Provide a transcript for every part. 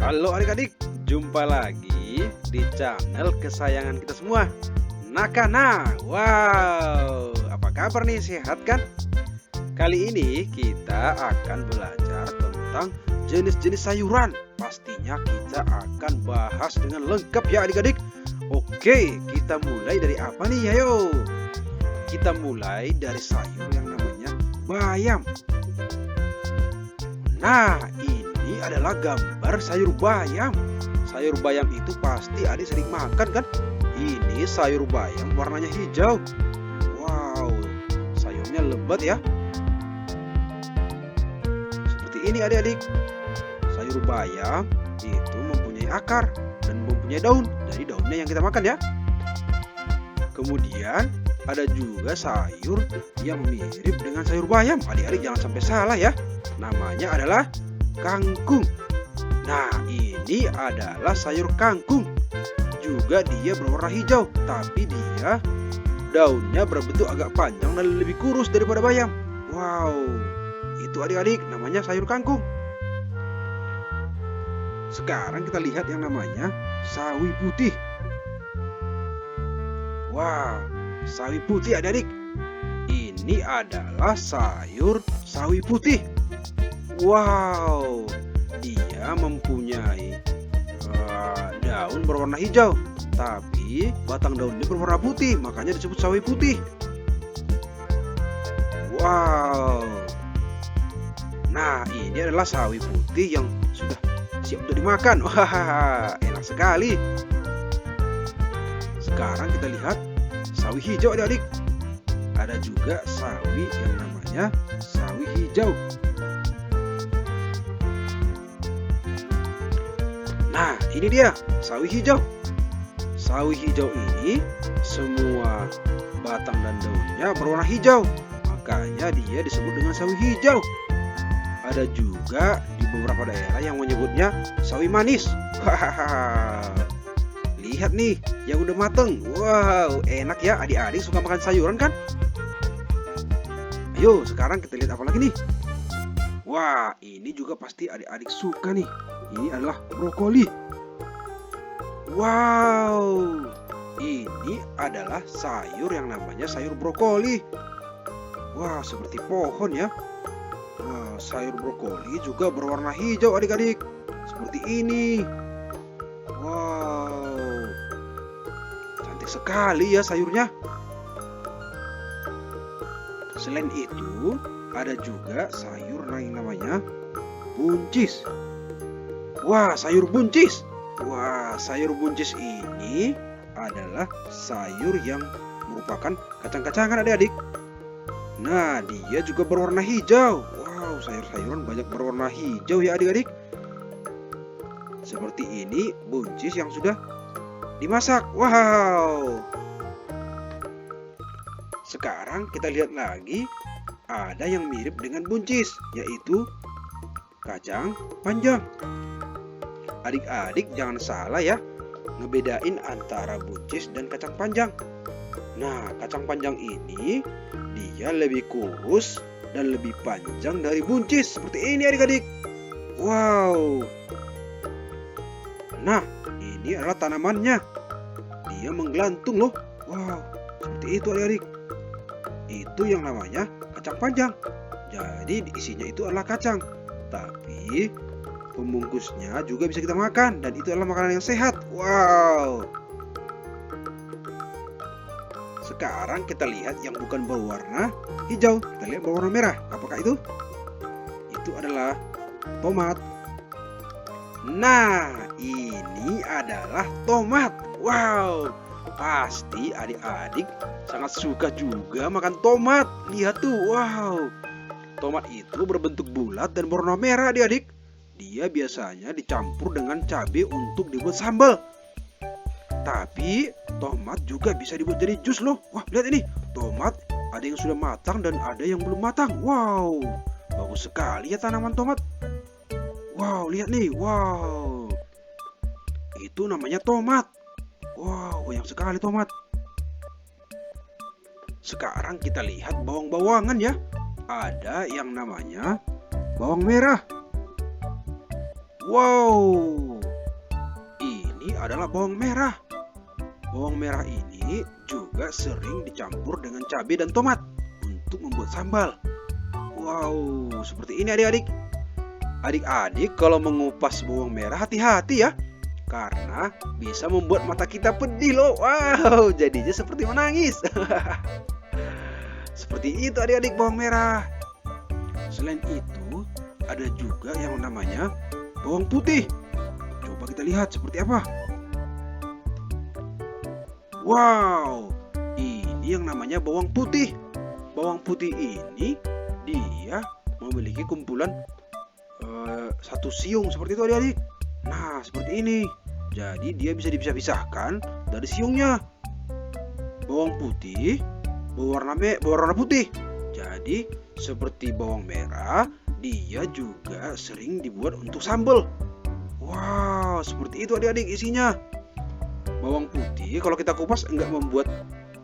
Halo adik-adik, jumpa lagi di channel kesayangan kita semua, Nakana. Wow, apa kabar nih, sehat kan? Kali ini kita akan belajar tentang jenis-jenis sayuran. Pastinya kita akan bahas dengan lengkap ya adik-adik. Oke, kita mulai dari apa nih? Ayo, kita mulai dari sayur yang namanya bayam. Nah, ini adalah gambar sayur bayam. Sayur bayam itu pasti adik sering makan kan? Ini sayur bayam warnanya hijau. Wow, sayurnya lebat ya. Seperti ini adik-adik. Sayur bayam itu mempunyai akar dan mempunyai daun. Jadi daunnya yang kita makan ya. Kemudian ada juga sayur yang mirip dengan sayur bayam. Adik-adik jangan sampai salah ya. Namanya adalah kangkung. Nah, ini adalah sayur kangkung. Juga dia berwarna hijau, tapi dia daunnya berbentuk agak panjang dan lebih kurus daripada bayam. Wow, itu adik-adik namanya sayur kangkung. Sekarang kita lihat yang namanya sawi putih. Wow, sawi putih adik-adik. Ini adalah sayur sawi putih. Wow, dia mempunyai daun berwarna hijau, tapi batang daunnya berwarna putih, makanya disebut sawi putih. Wow, nah ini adalah sawi putih yang sudah siap untuk dimakan. Wah, enak sekali. Sekarang kita lihat sawi hijau adik-adik. Ada juga sawi yang namanya sawi hijau. Nah, ini dia sawi hijau. Sawi hijau ini semua batang dan daunnya berwarna hijau, makanya dia disebut dengan sawi hijau. Ada juga di beberapa daerah yang menyebutnya sawi manis. Hahaha. Lihat nih, yang udah mateng. Wow, enak ya, adik-adik suka makan sayuran kan? Ayo, sekarang kita lihat apa lagi nih? Wah, ini juga pasti adik-adik suka nih. Ini adalah brokoli. Wow, ini adalah sayur yang namanya sayur brokoli. Wah, seperti pohon ya. Wah, sayur brokoli juga berwarna hijau adik-adik. Seperti ini. Wow, cantik sekali ya sayurnya. Selain itu, ada juga sayur yang namanya buncis. Wah, sayur buncis. Wah, sayur buncis ini adalah sayur yang merupakan kacang-kacangan adik-adik. Nah, dia juga berwarna hijau. Wow, sayur-sayuran banyak berwarna hijau ya adik-adik. Seperti ini buncis yang sudah dimasak. Wow. Sekarang kita lihat lagi. Ada yang mirip dengan buncis, yaitu kacang panjang. Adik-adik jangan salah ya, ngebedain antara buncis dan kacang panjang. Nah, kacang panjang ini dia lebih kurus dan lebih panjang dari buncis. Seperti ini adik-adik. Wow. Nah, ini adalah tanamannya. Dia menggelantung loh. Wow, seperti itu adik-adik. Itu yang namanya kacang panjang. Jadi isinya itu adalah kacang, tapi pembungkusnya juga bisa kita makan, dan itu adalah makanan yang sehat. Wow. Sekarang kita lihat yang bukan berwarna hijau. Kita lihat berwarna merah. Apakah itu? Itu adalah tomat. Nah, ini adalah tomat. Wow, pasti adik-adik sangat suka juga makan tomat. Lihat tuh, wow. Tomat itu berbentuk bulat dan berwarna merah adik-adik. Dia biasanya dicampur dengan cabai untuk dibuat sambal. Tapi tomat juga bisa dibuat jadi jus loh. Wah, lihat ini. Tomat ada yang sudah matang dan ada yang belum matang. Wow, bagus sekali ya tanaman tomat. Wow, lihat nih. Wow, itu namanya tomat. Wow, banyak sekali tomat. Sekarang kita lihat bawang-bawangan ya. Ada yang namanya bawang merah. Wow, ini adalah bawang merah. Bawang merah ini juga sering dicampur dengan cabai dan tomat untuk membuat sambal. Wow, seperti ini adik-adik. Adik-adik kalau mengupas bawang merah hati-hati ya. Karena bisa membuat mata kita pedih loh. Wow, jadinya seperti menangis. Seperti itu adik-adik bawang merah. Selain itu, ada juga yang namanya bawang putih. Coba kita lihat seperti apa. Wow, ini yang namanya bawang putih. Bawang putih ini dia memiliki kumpulan satu siung seperti itu adik-adik. Nah, seperti ini. Jadi dia bisa dipisah-pisahkan dari siungnya. Bawang putih berwarna putih. Jadi seperti bawang merah, dia juga sering dibuat untuk sambal. Wow, seperti itu adik-adik isinya. Bawang putih kalau kita kupas enggak membuat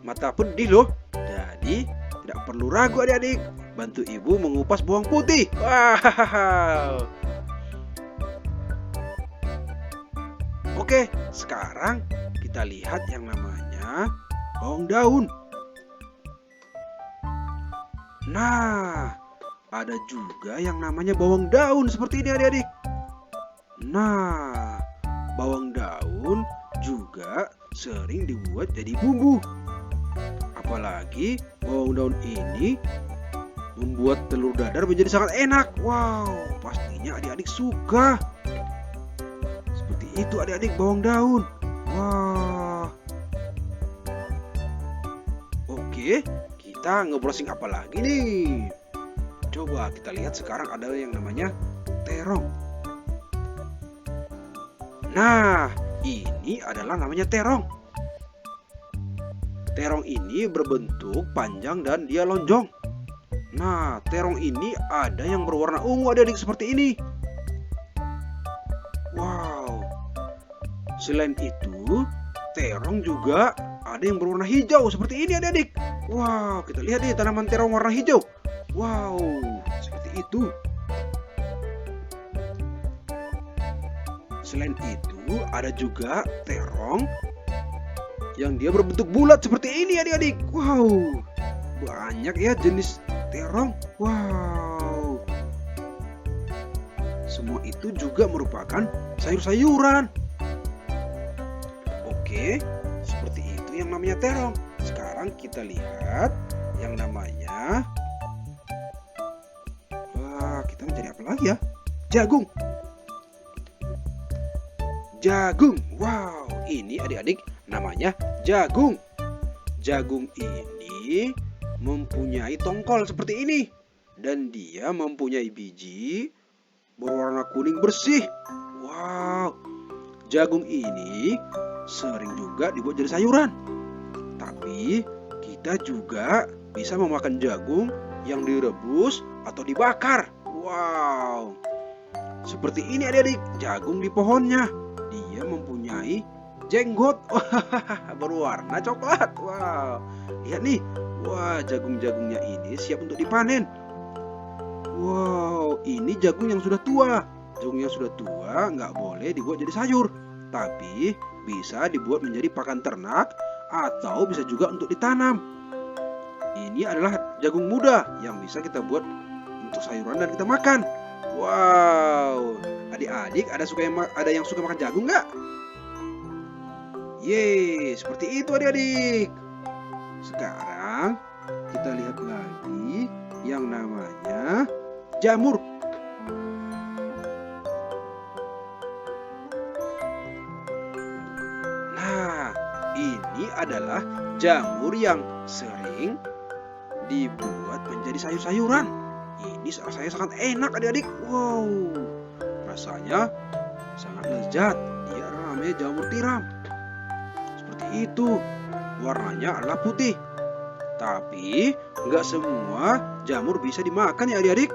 mata pedih loh. Jadi tidak perlu ragu adik-adik. Bantu ibu mengupas bawang putih. Wow. Oke, sekarang kita lihat yang namanya bawang daun. Nah, ada juga yang namanya bawang daun seperti ini adik-adik. Nah, bawang daun juga sering dibuat jadi bumbu. Apalagi bawang daun ini membuat telur dadar menjadi sangat enak. Wow, pastinya adik-adik suka. Seperti itu adik-adik bawang daun. Wah. Oke, kita ngebrowsing apa lagi nih? Coba kita lihat sekarang ada yang namanya terong. Nah, ini adalah namanya terong. Terong ini berbentuk panjang dan dia lonjong. Nah, terong ini ada yang berwarna ungu adik-adik seperti ini. Wow. Selain itu, terong juga ada yang berwarna hijau seperti ini adik-adik. Wow, kita lihat nih tanaman terong warna hijau. Wow, seperti itu. Selain itu, ada juga terong yang dia berbentuk bulat seperti ini adik-adik. Wow, banyak ya jenis terong. Wow, semua itu juga merupakan sayur-sayuran. Oke, seperti itu yang namanya terong. Sekarang kita lihat yang namanya kita mencari apa lagi ya? Jagung. Jagung. Wow, ini adik-adik namanya jagung. Jagung ini mempunyai tongkol seperti ini dan dia mempunyai biji berwarna kuning bersih. Wow, jagung ini sering juga dibuat jadi sayuran. Tapi kita juga bisa memakan jagung yang direbus atau dibakar. Wow, seperti ini adik-adik jagung di pohonnya. Dia mempunyai jenggot berwarna coklat. Wow, lihat nih. Wah, jagung-jagungnya ini siap untuk dipanen. Wow, ini jagung yang sudah tua. Jagung yang sudah tua nggak boleh dibuat jadi sayur, tapi bisa dibuat menjadi pakan ternak atau bisa juga untuk ditanam. Ini adalah jagung muda yang bisa kita buat untuk sayuran dan kita makan. Wow, adik-adik ada yang suka makan jagung nggak? Yeay, seperti itu adik-adik. Sekarang kita lihat lagi yang namanya jamur. Nah, ini adalah jamur yang sering dibuat menjadi sayur-sayuran. Ini rasanya sangat enak adik-adik. Wow, rasanya sangat lezat. Dia namanya jamur tiram. Seperti itu. Warnanya adalah putih. Tapi nggak semua jamur bisa dimakan ya adik-adik.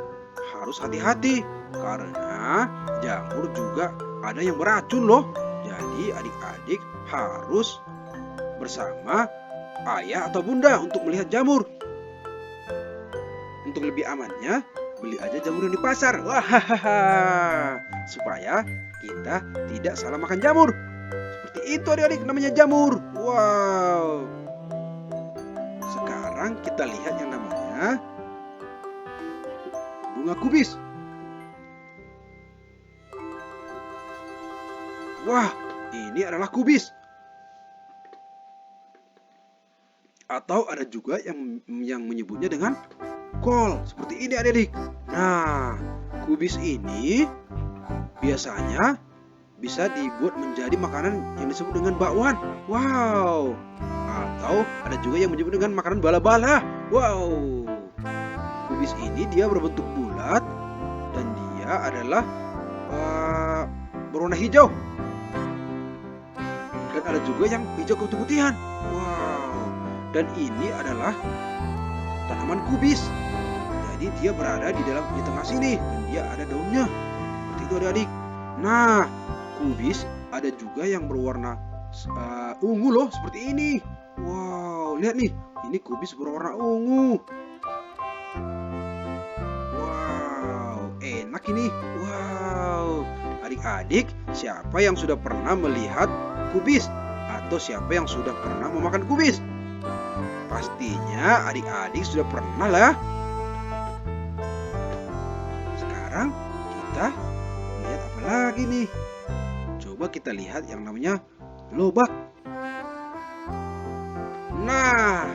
Harus hati-hati karena jamur juga ada yang beracun loh. Jadi adik-adik harus bersama ayah atau bunda untuk melihat jamur. Untuk lebih amannya, beli aja jamur yang di pasar. Wah, supaya kita tidak salah makan jamur. Seperti itu adik-adik, namanya jamur. Wow. Sekarang kita lihat yang namanya bunga kubis. Wah, ini adalah kubis. Atau ada juga yang menyebutnya dengan kol. Seperti ini adik-adik. Nah, kubis ini biasanya bisa dibuat menjadi makanan yang disebut dengan bakwan. Wow. Atau ada juga yang menyebut dengan makanan bala-bala. Wow. Kubis ini dia berbentuk bulat dan dia adalah berwarna hijau. Dan ada juga yang hijau keputih-putihan. Wow. Dan ini adalah tanaman kubis. Jadi dia berada di tengah sini dan dia ada daunnya. Seperti itu adik-adik. Nah, kubis ada juga yang berwarna ungu loh, seperti ini. Wow, lihat nih, ini kubis berwarna ungu. Wow, enak ini. Wow, adik-adik, siapa yang sudah pernah melihat kubis? Atau siapa yang sudah pernah memakan kubis? Pastinya adik-adik sudah pernah lah. Sekarang kita lihat apa lagi nih? Coba kita lihat yang namanya lobak. Nah,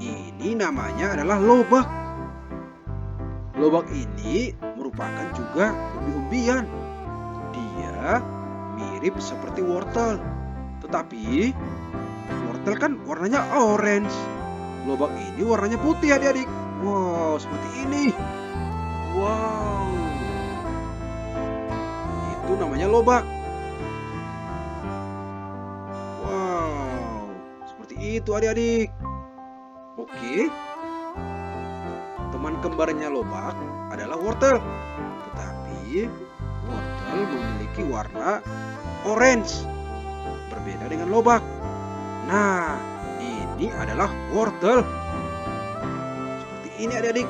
ini namanya adalah lobak. Lobak ini merupakan juga umbi-umbian. Dia mirip seperti wortel. Tetapi wortel kan warnanya orange. Lobak ini warnanya putih adik-adik. Wow, seperti ini. Wow. Itu namanya lobak. Wow, seperti itu adik-adik. Oke. Teman kembarnya lobak adalah wortel. Tetapi wortel memiliki warna orange. Berbeda dengan lobak. Nah, ini adalah wortel. Seperti ini adik-adik.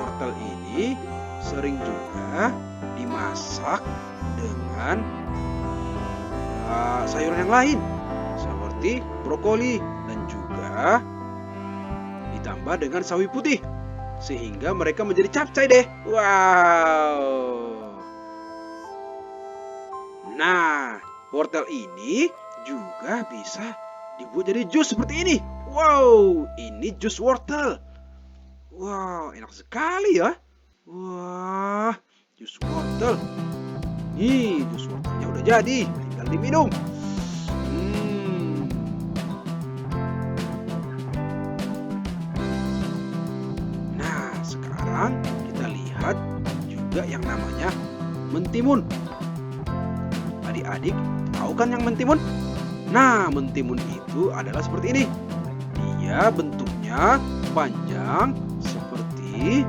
Wortel ini sering juga dimasak dengan sayuran yang lain seperti brokoli dan juga ditambah dengan sawi putih sehingga mereka menjadi capcay deh. Wow. Nah, wortel ini juga bisa dibuat jadi jus seperti ini. Wow, ini jus wortel. Wow, enak sekali ya. Wah, jus wortel. Nih, jus wortelnya udah jadi, tinggal diminum. Nah, sekarang kita lihat juga yang namanya mentimun. Adik-adik, tahu kan yang mentimun? Nah, mentimun itu adalah seperti ini. Dia bentuknya panjang seperti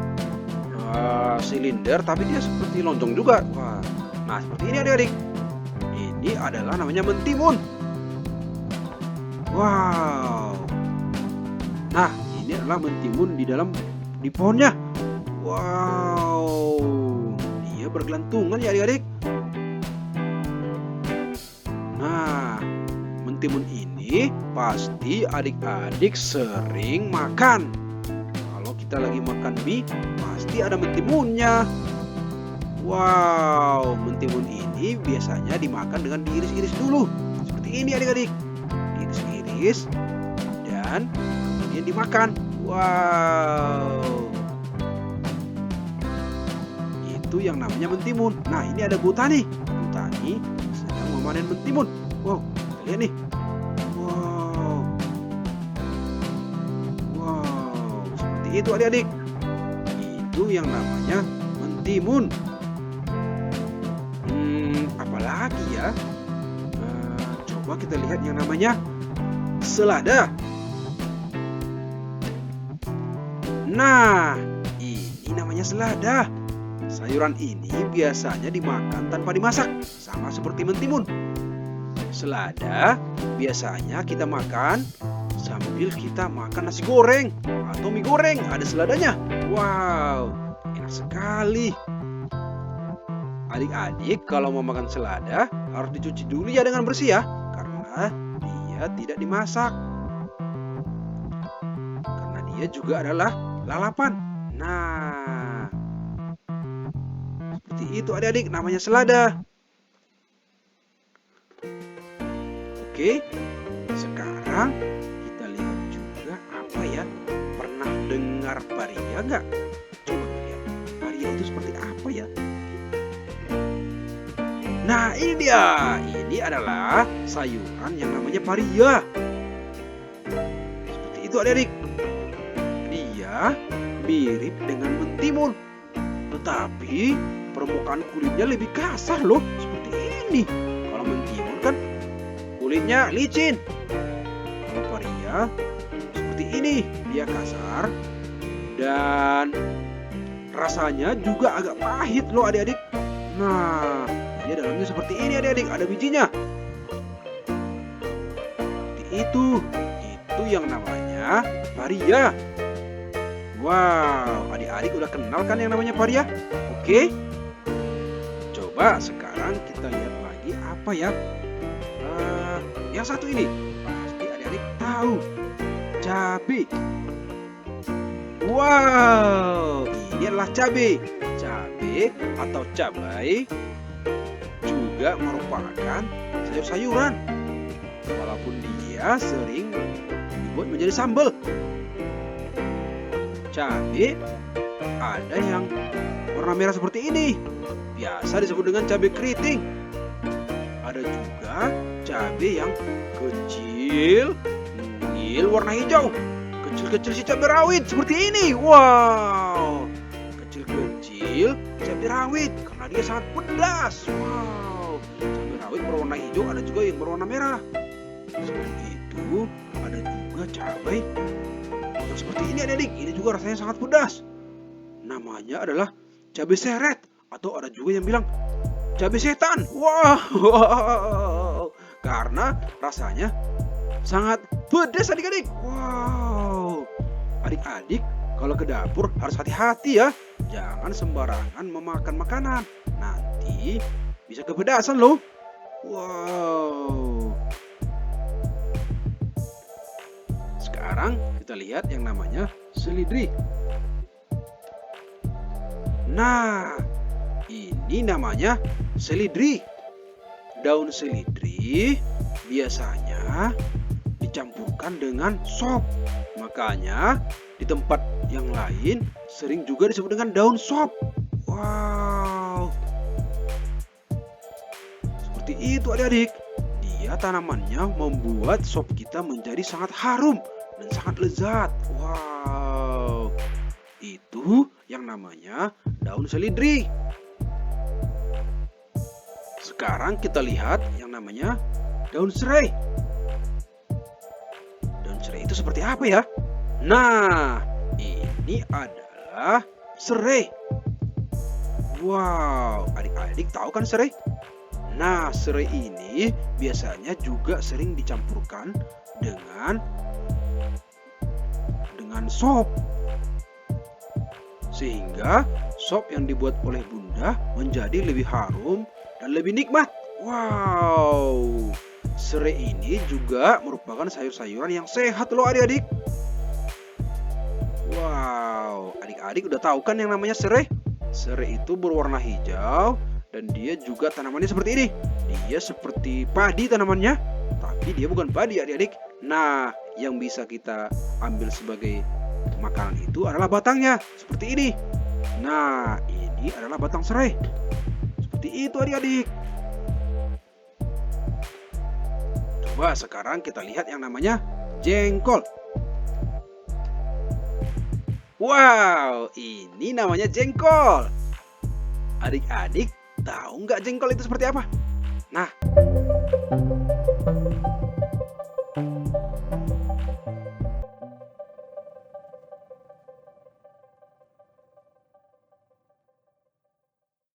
silinder, tapi dia seperti loncong juga. Wah, nah seperti ini adik-adik. Ini adalah namanya mentimun. Wow. Nah, ini adalah mentimun di pohonnya. Wow. Dia bergelantungan ya adik-adik. Nah, mentimun ini pasti adik-adik sering makan. Kalau kita lagi makan mie, pasti ada mentimunnya. Wow, mentimun ini biasanya dimakan dengan diiris-iris dulu. Seperti ini adik-adik. Diiris-iris dan kemudian dimakan. Wow. Itu yang namanya mentimun. Nah, ini ada Bu Tani. Bu Tani sedang memanen mentimun. Wow, kita lihat nih. Wow. Wow, seperti itu adik-adik. Itu yang namanya mentimun. Apalagi ya? Coba kita lihat yang namanya selada. Nah, ini namanya selada. Sayuran ini biasanya dimakan tanpa dimasak, sama seperti mentimun. Selada biasanya kita makan sambil kita makan nasi goreng atau mie goreng, ada seladanya. Wow, enak benar sekali. Adik-adik kalau mau makan selada harus dicuci dulu ya dengan bersih ya. Karena dia tidak dimasak. Karena dia juga adalah lalapan. Nah, seperti itu adik-adik namanya selada. Oke, sekarang kita lihat juga apa ya? Pernah dengar paria nggak? Coba lihat, paria itu seperti apa ya? Nah, ini dia. Ini adalah sayuran yang namanya paria. Seperti itu adik-adik. Dia mirip dengan mentimun. Tetapi permukaan kulitnya lebih kasar loh. Seperti ini. Kalau mentimun kan kulitnya licin. Kalau paria seperti ini. Dia kasar. Dan rasanya juga agak pahit loh adik-adik. Nah, dia dalamnya seperti ini adik-adik, ada bijinya. Seperti itu yang namanya paria. Wow, adik-adik udah kenal kan yang namanya paria? Oke. Coba sekarang kita lihat lagi apa ya? Yang satu ini pasti adik-adik tahu, cabai. Wow, ini adalah cabai. Cabai atau cabai juga merupakan sayur-sayuran. Walaupun dia sering dibuat menjadi sambal. Cabai ada yang warna merah seperti ini. Biasa disebut dengan cabai keriting. Ada juga cabai yang kecil, mungil warna hijau. Kecil-kecil si cabai rawit seperti ini. Wow, kecil-kecil cabai rawit karena dia sangat pedas. Wow, cabai rawit berwarna hijau, ada juga yang berwarna merah. Selain itu ada juga cabai yang seperti ini adik-adik. Ini juga rasanya sangat pedas. Namanya adalah cabai seret atau ada juga yang bilang cabai setan. Wow, karena rasanya sangat pedas adik-adik. Wow, adik-adik kalau ke dapur harus hati-hati ya. Jangan sembarangan memakan makanan. Nanti bisa kepedasan loh. Wow. Sekarang kita lihat yang namanya selidri. Nah, ini namanya selidri. Daun selidri biasanya dicampurkan dengan sop. Makanya di tempat yang lain sering juga disebut dengan daun sop. Wow, seperti itu adik-adik. Dia tanamannya membuat sop kita menjadi sangat harum dan sangat lezat. Wow, itu yang namanya daun selidri. Sekarang kita lihat yang namanya daun serai. Daun serai itu seperti apa ya? Nah, ini adalah serai. Wow, adik-adik tahu kan serai? Nah, serai ini biasanya juga sering dicampurkan dengan sop. Sehingga sop yang dibuat oleh Bunda menjadi lebih harum dan lebih nikmat. Wow, serai ini juga merupakan sayur-sayuran yang sehat loh adik-adik. Wow, adik-adik udah tahu kan yang namanya serai? Serai itu berwarna hijau dan dia juga tanamannya seperti ini. Dia seperti padi tanamannya, tapi dia bukan padi adik-adik. Nah, yang bisa kita ambil sebagai makanan itu adalah batangnya, seperti ini. Nah, ini adalah batang serai. Seperti itu adik-adik. Coba sekarang kita lihat yang namanya jengkol. Wow, ini namanya jengkol. Adik-adik tahu nggak jengkol itu seperti apa? Nah,